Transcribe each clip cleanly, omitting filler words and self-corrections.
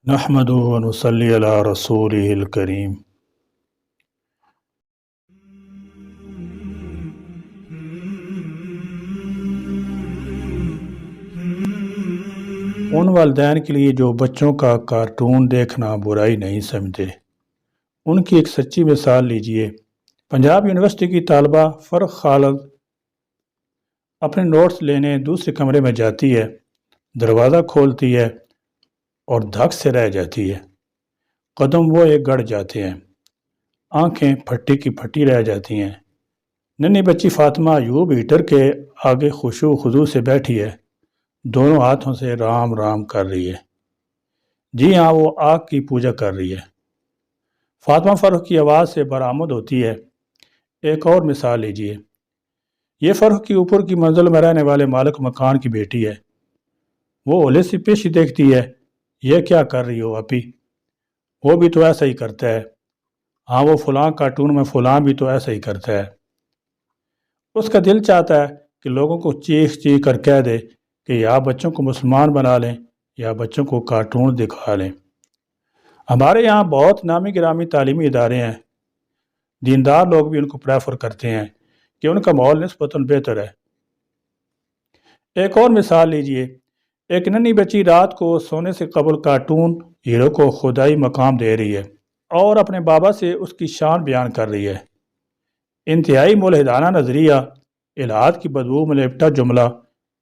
نحمدہ و نصلی علی رسولہ الکریم۔ ان والدین کے لیے جو بچوں کا کارٹون دیکھنا برائی نہیں سمجھتے، ان کی ایک سچی مثال لیجئے۔ پنجاب یونیورسٹی کی طالبہ فرخ خالد اپنے نوٹس لینے دوسرے کمرے میں جاتی ہے، دروازہ کھولتی ہے اور دھک سے رہ جاتی ہے۔ قدم وہ ایک گڑ جاتے ہیں، آنکھیں پھٹی کی پھٹی رہ جاتی ہیں۔ ننھی بچی فاطمہ ایوب ہیٹر کے آگے خشوع و خضوع سے بیٹھی ہے، دونوں ہاتھوں سے رام رام کر رہی ہے۔ جی ہاں، وہ آگ کی پوجا کر رہی ہے۔ فاطمہ فرخ کی آواز سے برآمد ہوتی ہے۔ ایک اور مثال لیجئے۔ یہ فرخ کی اوپر کی منزل میں رہنے والے مالک مکان کی بیٹی ہے۔ وہ اولے سے پیشی دیکھتی ہے، یہ کیا کر رہی ہو اپی؟ وہ بھی تو ایسا ہی کرتا ہے۔ ہاں، وہ فلاں کارٹون میں فلاں بھی تو ایسا ہی کرتا ہے۔ اس کا دل چاہتا ہے کہ لوگوں کو چیخ چیخ کر کہہ دے کہ یا بچوں کو مسلمان بنا لیں یا بچوں کو کارٹون دکھا لیں۔ ہمارے یہاں بہت نامی گرامی تعلیمی ادارے ہیں، دیندار لوگ بھی ان کو پریفر کرتے ہیں کہ ان کا ماحول نسبتاً بہتر ہے۔ ایک اور مثال لیجئے۔ ایک ننھی بچی رات کو سونے سے قبل کارٹون ہیرو کو خدائی مقام دے رہی ہے اور اپنے بابا سے اس کی شان بیان کر رہی ہے۔ انتہائی ملحدانہ نظریہ، الہاد کی بدبو میں لپٹا جملہ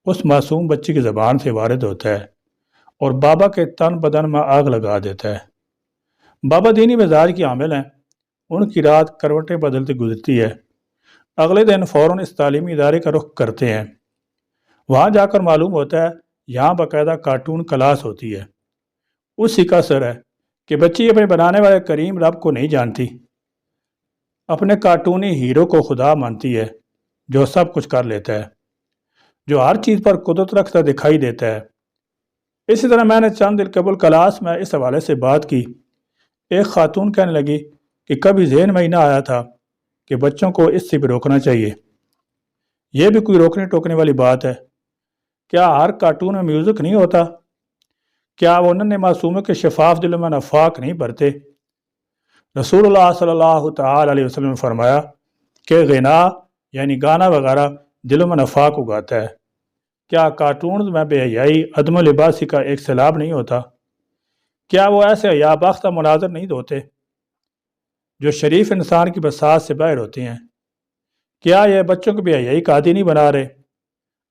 اس معصوم بچی کی زبان سے وارد ہوتا ہے اور بابا کے تن بدن میں آگ لگا دیتا ہے۔ بابا دینی مزاج کی حامل ہیں، ان کی رات کروٹیں بدلتی گزرتی ہے۔ اگلے دن فوراً اس تعلیمی ادارے کا رخ کرتے ہیں۔ وہاں جا کر معلوم ہوتا ہے یہاں باقاعدہ کارٹون کلاس ہوتی ہے۔ اسی کا اثر ہے کہ بچی اپنے بنانے والے کریم رب کو نہیں جانتی، اپنے کارٹونی ہیرو کو خدا مانتی ہے جو سب کچھ کر لیتا ہے، جو ہر چیز پر قدرت رکھتا دکھائی دیتا ہے۔ اسی طرح میں نے چند دن قبل کلاس میں اس حوالے سے بات کی۔ ایک خاتون کہنے لگی کہ کبھی ذہن میں ہی نہ آیا تھا کہ بچوں کو اس سے بھی روکنا چاہیے۔ یہ بھی کوئی روکنے ٹوکنے والی بات ہے؟ کیا ہر کارٹون میں میوزک نہیں ہوتا؟ کیا وہ ننھے معصوموں کے شفاف دلوں میں نفاق نہیں بھرتے؟ رسول اللہ صلی اللہ تعالی علیہ وسلم نے فرمایا کہ غنا یعنی گانا وغیرہ دلوں میں نفاق اگاتا ہے۔ کیا کارٹونز میں بے حیائی، عدم لباسی کا ایک سیلاب نہیں ہوتا؟ کیا وہ ایسے حیا باختہ مناظر نہیں ہوتے جو شریف انسان کی بساط سے باہر ہوتے ہیں؟ کیا یہ بچوں کو بے حیائی کا عادی نہیں بنا رہے؟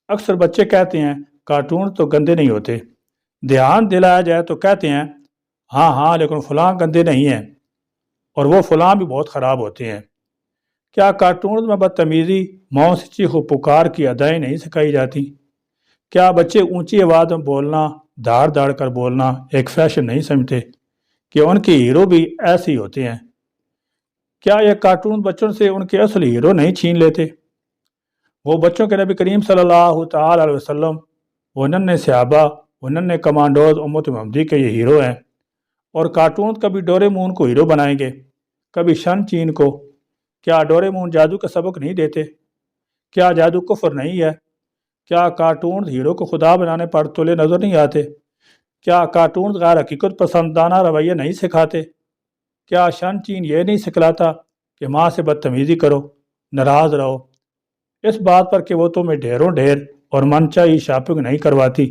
اکثر بچے کہتے ہیں کارٹون تو گندے نہیں ہوتے، دھیان دلایا جائے تو کہتے ہیں ہاں ہاں لیکن فلاں گندے نہیں ہیں اور وہ فلاں بھی بہت خراب ہوتے ہیں۔ کیا کارٹونز میں بدتمیزی، ماؤں سے چیخ و پکار کی ادائیں نہیں سکھائی جاتی؟ کیا بچے اونچی آواز میں بولنا، دھاڑ دھاڑ کر بولنا ایک فیشن نہیں سمجھتے کہ ان کے ہیرو بھی ایسے ہی ہوتے ہیں؟ کیا یہ کارٹون بچوں سے ان کے اصل ہیرو نہیں چھین لیتے؟ وہ بچوں کے نبی کریم صلی اللہ تعالی علیہ وسلم، وہ ننھے صحابہ، وہ ننھے کمانڈوز امت محمدی کے یہ ہیرو ہیں، اور کارٹون کبھی ڈوریمون کو ہیرو بنائیں گے، کبھی شن چین کو۔ کیا ڈوریمون جادو کا سبق نہیں دیتے؟ کیا جادو کفر نہیں ہے؟ کیا کارٹون ہیرو کو خدا بنانے پر تلے نظر نہیں آتے؟ کیا کارٹون غیر حقیقت پسندانہ رویہ نہیں سکھاتے؟ کیا شن چین یہ نہیں سکھلاتا کہ ماں سے بدتمیزی کرو، ناراض رہو، اس بات پر کہ وہ تمہیں ڈھیروں ڈھیر اور من چاہی شاپنگ نہیں کرواتی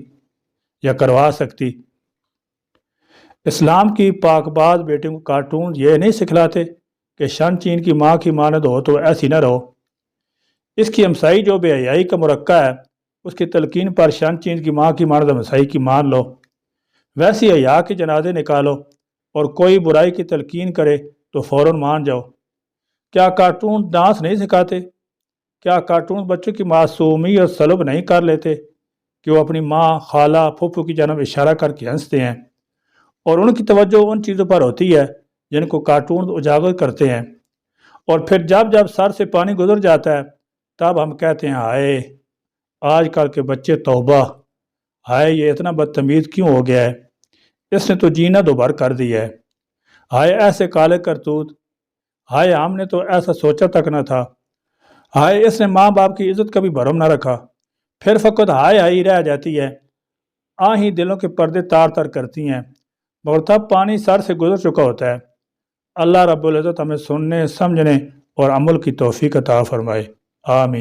یا کروا سکتی؟ اسلام کی پاک باز بیٹے کو کارٹون یہ نہیں سکھلاتے کہ شن چین کی ماں کی مانند ہو تو ایسی نہ رہو؟ اس کی ہمسائی جو بے حیائی کا مرکہ ہے، اس کی تلقین پر شن چین کی ماں کی مانند ہمسائی کی مان لو، ویسی حیا کے جنازے نکالو، اور کوئی برائی کی تلقین کرے تو فوراً مان جاؤ۔ کیا کارٹون ڈانس نہیں سکھاتے؟ کیا کارٹون بچوں کی معصومیت سلب نہیں کر لیتے کہ وہ اپنی ماں، خالہ، پھوپھو کی جانب اشارہ کر کے ہنستے ہیں اور ان کی توجہ ان چیزوں پر ہوتی ہے جن کو کارٹون اجاگر کرتے ہیں، اور پھر جب جب سر سے پانی گزر جاتا ہے تب ہم کہتے ہیں ہائے آج کل کے بچے توبہ، ہائے یہ اتنا بدتمیز کیوں ہو گیا ہے، اس نے تو جینا دوبھر کر دیا ہے، ہائے ایسے کالے کرتوت، ہائے ہم نے تو ایسا سوچا تک نہ تھا، ہائے اس نے ماں باپ کی عزت کبھی بھرم نہ رکھا۔ پھر فقط ہائے ہائی رہ جاتی ہے، ہی دلوں کے پردے تار تر کرتی ہیں۔ مگر تب پانی سر سے گزر چکا ہوتا ہے۔ اللہ رب العزت ہمیں سننے، سمجھنے اور عمل کی توفیق عطا فرمائے، آمین۔